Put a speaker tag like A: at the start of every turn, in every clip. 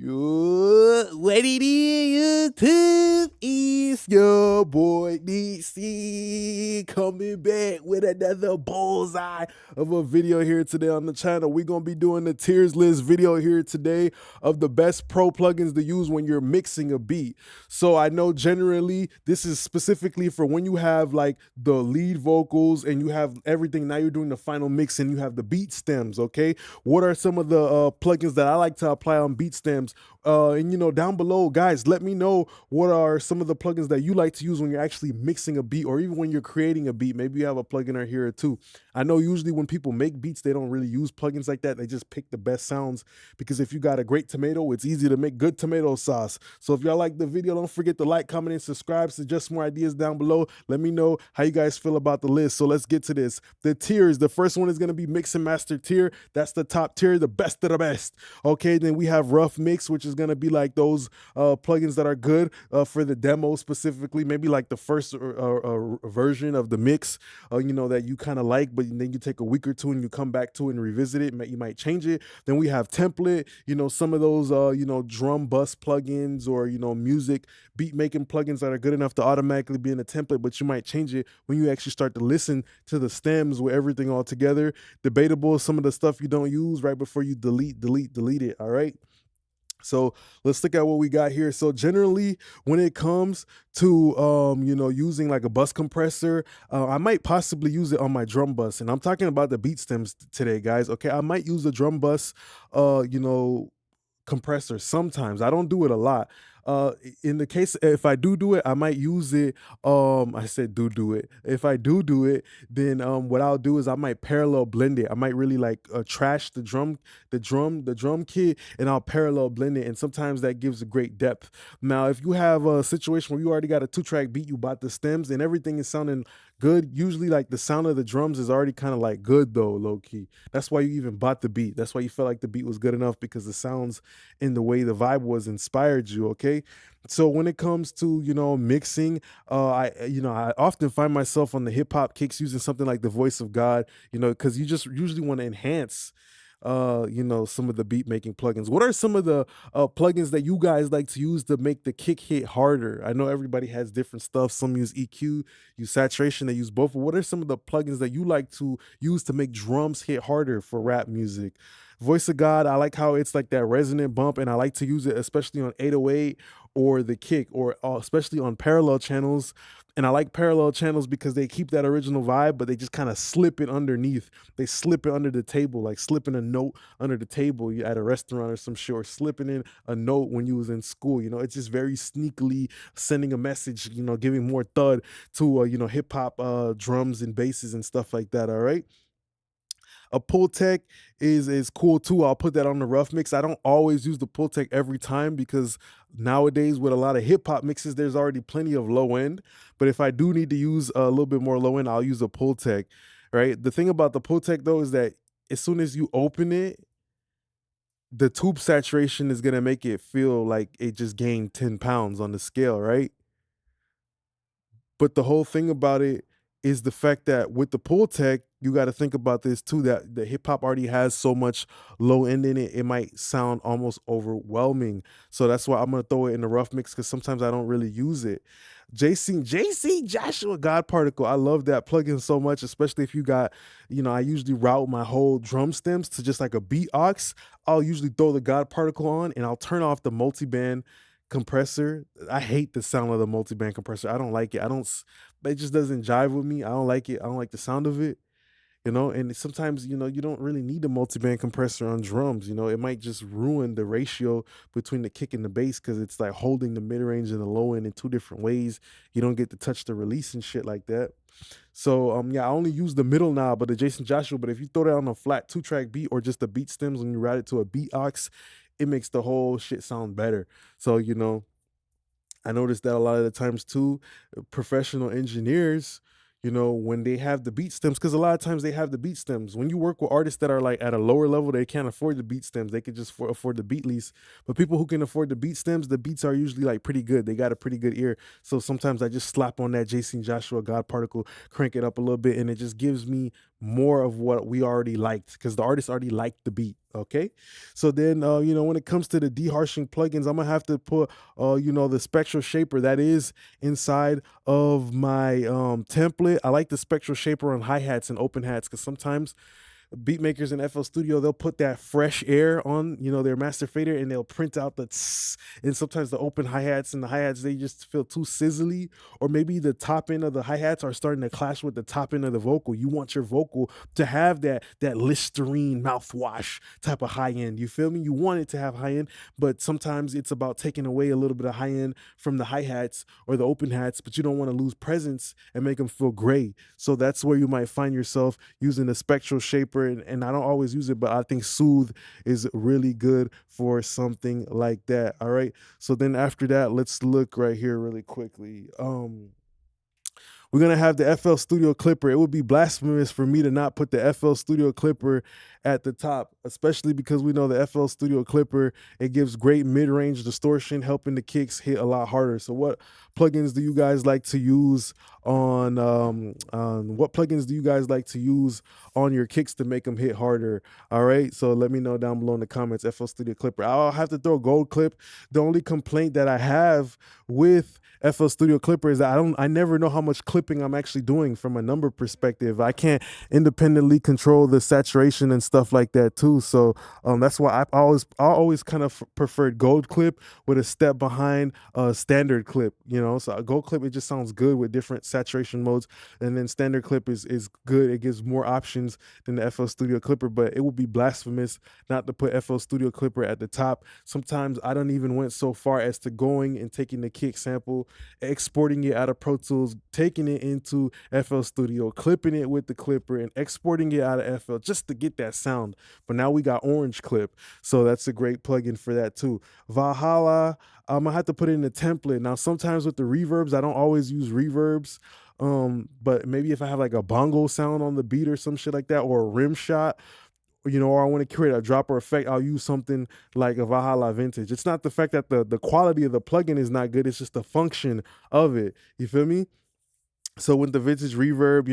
A: Yo, what it is, YouTube? It's your boy DC coming back with another bullseye of a video here today on the channel. We're gonna be doing the tiers list video here today of the best pro plugins to use when you're mixing a beat. So I know generally this is specifically for when you have like the lead vocals and you have everything. Now you're doing the final mix and you have the beat stems. Okay, what are some of the plugins that I like to apply on beat stems? And you know, down below, guys, let me know what are some of the plugins that you like to use when you're actually mixing a beat, or even when you're creating a beat. Maybe you have a plugin or here or two. I know usually when people make beats, they don't really use plugins like that. They just pick the best sounds, because if you got a great tomato, it's easy to make good tomato sauce. So if y'all like the video, don't forget to like, comment, and subscribe. Suggest more ideas down below. Let me know how you guys feel about the list. So let's get to this. The tiers. The first one is going to be mix and master tier. That's the top tier, the best of the best. Okay, then we have rough mix, which is going to be like those plugins that are good for the demo specifically, maybe like the first version of the mix, you know, that you kind of like, but then you take a week or two and you come back to it and revisit it. You might change it. Then we have template, you know, some of those, you know, drum bus plugins, or, you know, music beat making plugins that are good enough to automatically be in a template, but you might change it when you actually start to listen to the stems with everything all together. Debatable, some of the stuff you don't use right before you delete it. All right. So let's look at what we got here. So generally, when it comes to you know, using like a bus compressor, I might possibly use it on my drum bus, and I'm talking about the beat stems today, guys. Okay, I might use the drum bus, you know, compressor sometimes. I don't do it a lot. In the case, if I do it, I might use it. I said do it. If I do it, then what I'll do is I might parallel blend it. I might really like trash the drum kit, and I'll parallel blend it, and sometimes that gives a great depth. Now if you have a situation where you already got a 2-track beat, you bought the stems and everything is sounding good, usually like the sound of the drums is already kind of like good though, low key. That's why you even bought the beat. That's why you felt like the beat was good enough, because the sounds in the way the vibe was inspired you. Okay, so when it comes to, you know, mixing, I often find myself on the hip-hop kicks using something like the Voice of God, you know, because you just usually want to enhance you know, some of the beat making plugins. What are some of the plugins that you guys like to use to make the kick hit harder? I know everybody has different stuff. Some use EQ, use saturation, they use both. But what are some of the plugins that you like to use to make drums hit harder for rap music? Voice of God, I like how it's like that resonant bump, and I like to use it especially on 808 or the kick, or especially on parallel channels. And I like parallel channels because they keep that original vibe, but they just kind of slip it underneath. They slip it under the table, like slipping a note under the table at a restaurant or some shit, or slipping in a note when you was in school. You know, it's just very sneakily sending a message, you know, giving more thud to, you know, hip hop drums and basses and stuff like that. All right. A pull tech is cool too. I'll put that on the rough mix. I don't always use the pull tech every time, because nowadays with a lot of hip hop mixes, there's already plenty of low end. But if I do need to use a little bit more low end, I'll use a pull tech. Right. The thing about the pull tech though is that as soon as you open it, the tube saturation is gonna make it feel like it just gained 10 pounds on the scale, right? But the whole thing about it is the fact that with the pull tech, you got to think about this too, that the hip hop already has so much low end in it, it might sound almost overwhelming. So that's why I'm gonna throw it in the rough mix, because sometimes I don't really use it. JC Joshua God Particle. I love that plugin so much, especially if you got, you know, I usually route my whole drum stems to just like a beat aux. I'll usually throw the God Particle on, and I'll turn off the multiband compressor. I hate the sound of the multiband compressor. I don't like it. It just doesn't jive with me. I don't like it. I don't like the sound of it, you know. And sometimes, you know, you don't really need a multiband compressor on drums. You know, it might just ruin the ratio between the kick and the bass, because it's like holding the mid-range and the low end in two different ways. You don't get to touch the release and shit like that. So yeah, I only use the middle knob of the Jason Joshua, but if you throw that on a flat 2-track beat, or just the beat stems when you route it to a beat aux, it makes the whole shit sound better. So, you know, I noticed that a lot of the times too, professional engineers, you know, when they have the beat stems, because a lot of times they have the beat stems. When you work with artists that are like at a lower level, they can't afford the beat stems. They could just afford the beat lease. But people who can afford the beat stems, the beats are usually like pretty good. They got a pretty good ear. So sometimes I just slap on that Jason Joshua God Particle, crank it up a little bit, and it just gives me more of what we already liked because the artist already liked the beat. Okay, so then when it comes to the deharshing plugins, I'm gonna have to put the spectral shaper that is inside of my template. I like the spectral shaper on hi-hats and open hats because sometimes beat makers in FL Studio, they'll put that fresh air on, their master fader, and they'll print out the tss, and sometimes the open hi-hats and the hi-hats, they just feel too sizzly, or maybe the top end of the hi-hats are starting to clash with the top end of the vocal. You want your vocal to have that Listerine mouthwash type of high end. You feel me? You want it to have high end, but sometimes it's about taking away a little bit of high end from the hi-hats or the open hats, but you don't want to lose presence and make them feel gray. So that's where you might find yourself using the spectral shaper, and I don't always use it, but I think Soothe is really good for something like that. All right. So then after that, let's look right here really quickly. We're gonna have the FL Studio Clipper. It would be blasphemous for me to not put the FL Studio Clipper at the top, especially because we know the FL Studio Clipper, it gives great mid-range distortion, helping the kicks hit a lot harder. So what plugins do you guys like to use on what plugins do you guys like to use on your kicks to make them hit harder? All right, so let me know down below in the comments. FL Studio Clipper. I'll have to throw Gold Clip. The only complaint that I have with FL Studio Clipper is that I never know how much clipping I'm actually doing from a number perspective. I can't independently control the saturation and stuff like that too. So that's why I always kind of preferred Gold Clip with a step behind a standard clip. So a Gold Clip, it just sounds good with different saturation modes, and then standard clip is good. It gives more options than the FL Studio Clipper, but it would be blasphemous not to put FL Studio Clipper at the top. Sometimes I don't even went so far as to going and taking the kick sample, exporting it out of Pro Tools, taking it into FL Studio, clipping it with the clipper, and exporting it out of FL just to get that sound. But now we got Orange Clip, so that's a great plugin for that too. Valhalla, I'm gonna have to put it in the template. Now, sometimes with the reverbs, I don't always use reverbs. But maybe if I have like a bongo sound on the beat or some shit like that, or a rim shot, or I want to create a dropper effect, I'll use something like a Valhalla Vintage. It's not the fact that the quality of the plugin is not good, it's just the function of it. You feel me? So with the vintage reverb,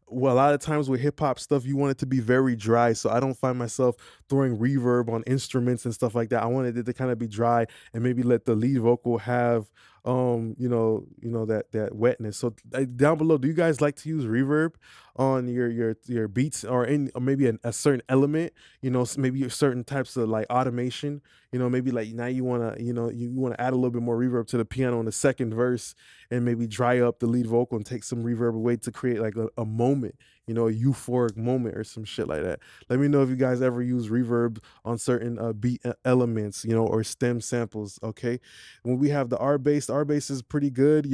A: well, a lot of times with hip hop stuff, you want it to be very dry. So I don't find myself throwing reverb on instruments and stuff like that. I wanted it to kind of be dry and maybe let the lead vocal have that wetness. So down below, do you guys like to use reverb on your beats, or maybe a certain element, maybe certain types of like automation, maybe like now you want to you want to add a little bit more reverb to the piano in the second verse, and maybe dry up the lead vocal and take some reverb away to create like a moment, a euphoric moment or some shit like that. Let me know if you guys ever use reverb on certain beat elements, or stem samples. Okay, when we have the R bass is pretty good.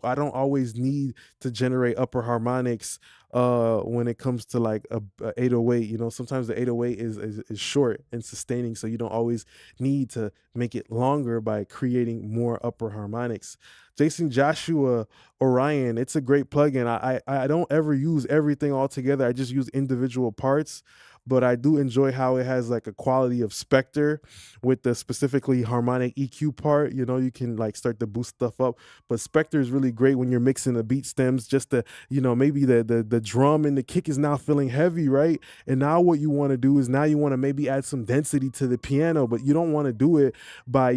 A: I don't always need to generate upper harmonics when it comes to like a 808. Sometimes the 808 is short and sustaining, so you don't always need to make it longer by creating more upper harmonics. Jason Joshua Orion, it's a great plugin. I don't ever use everything all together. I just use individual parts, but I do enjoy how it has like a quality of Spectre with the specifically harmonic EQ part. You can like start to boost stuff up, but Spectre is really great when you're mixing the beat stems, just to, maybe the drum and the kick is now feeling heavy, right? And now what you want to do is now you want to maybe add some density to the piano, but you don't want to do it by,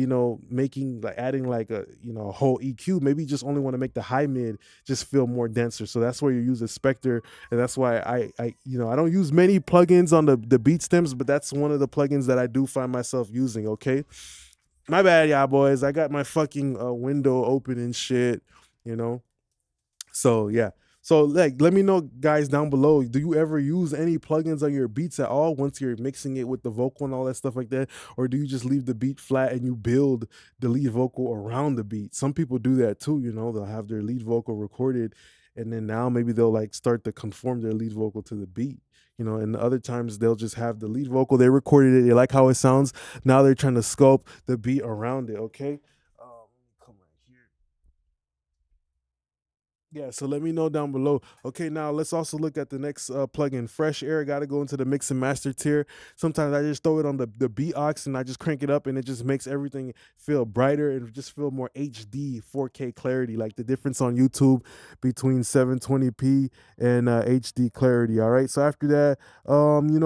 A: making like adding like a whole EQ. Maybe you just only want to make the high mid just feel more denser. So that's where you use a Spectre, and that's why I don't use many plugins on the beat stems, but that's one of the plugins that I do find myself using. Okay, my bad, y'all boys. I got my fucking window open and shit. You know, so yeah. So like, let me know, guys, down below. Do you ever use any plugins on your beats at all once you're mixing it with the vocal and all that stuff like that, or do you just leave the beat flat and you build the lead vocal around the beat? Some people do that too. They'll have their lead vocal recorded, and then now maybe they'll like start to conform their lead vocal to the beat. And other times they'll just have the lead vocal. They recorded it. They like how it sounds. Now they're trying to sculpt the beat around it. Okay. Come right here. Yeah, so let me know down below. Okay, now let's also look at the next plugin, Fresh Air. Got to go into the mix and master tier. Sometimes I just throw it on the beat aux and I just crank it up, and it just makes everything feel brighter and just feel more HD, 4K clarity, like the difference on YouTube between 720p and HD clarity. All right, so after that,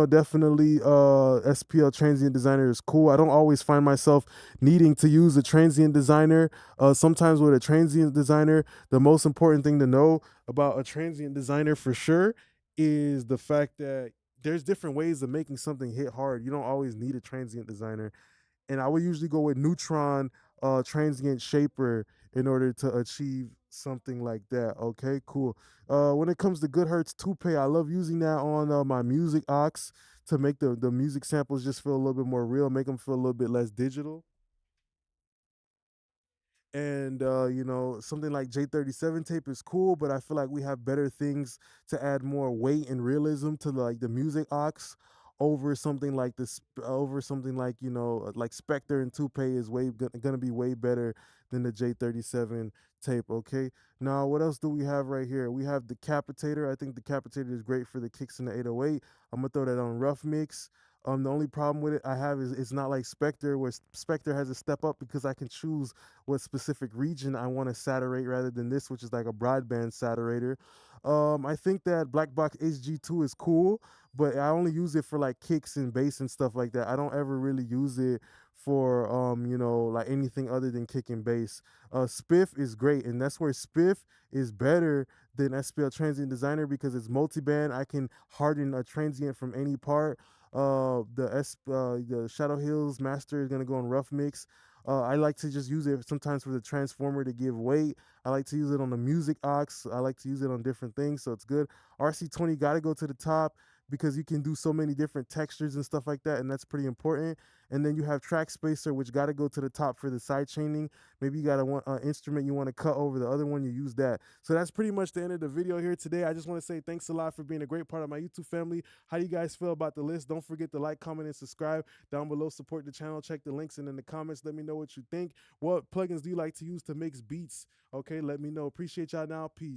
A: definitely SPL Transient Designer is cool. I don't always find myself needing to use a transient designer. Sometimes with a transient designer, the most important thing to know about a transient designer for sure is the fact that there's different ways of making something hit hard. You don't always need a transient designer. And I would usually go with Neutron transient shaper in order to achieve something like that. Okay, cool. When it comes to Good Hertz Toupee, I love using that on my music aux to make the music samples just feel a little bit more real, make them feel a little bit less digital. And something like J37 tape is cool, but I feel like we have better things to add more weight and realism to like the music aux over something like this, over something like like Spectre and Toupee is gonna be way better than the J37 tape. Okay, now what else do we have right here? We have the Capitator. I think the Capitator is great for the kicks in the 808. I'm gonna throw that on rough mix. The only problem with it I have is it's not like Spectre, where Spectre has a step up because I can choose what specific region I want to saturate rather than this, which is like a broadband saturator. I think that Black Box HG2 is cool, but I only use it for like kicks and bass and stuff like that. I don't ever really use it for like anything other than kick and bass. Spiff is great, and that's where Spiff is better than SPL Transient Designer because it's multi-band. I can harden a transient from any part. The Shadow Hills Master is gonna go on rough mix. I like to just use it sometimes for the transformer to give weight. I like to use it on the music aux. I like to use it on different things, so it's good. RC20 got to go to the top because you can do so many different textures and stuff like that, and that's pretty important. And then you have track spacer, which got to go to the top for the side chaining. Maybe you got an instrument you want to cut over the other one, you use that. So that's pretty much the end of the video here today. I just want to say thanks a lot for being a great part of my YouTube family. How do you guys feel about the list? Don't forget to like, comment, and subscribe down below. Support the channel. Check the links and in the comments. Let me know what you think. What plugins do you like to use to mix beats? Okay, let me know. Appreciate y'all now. Peace.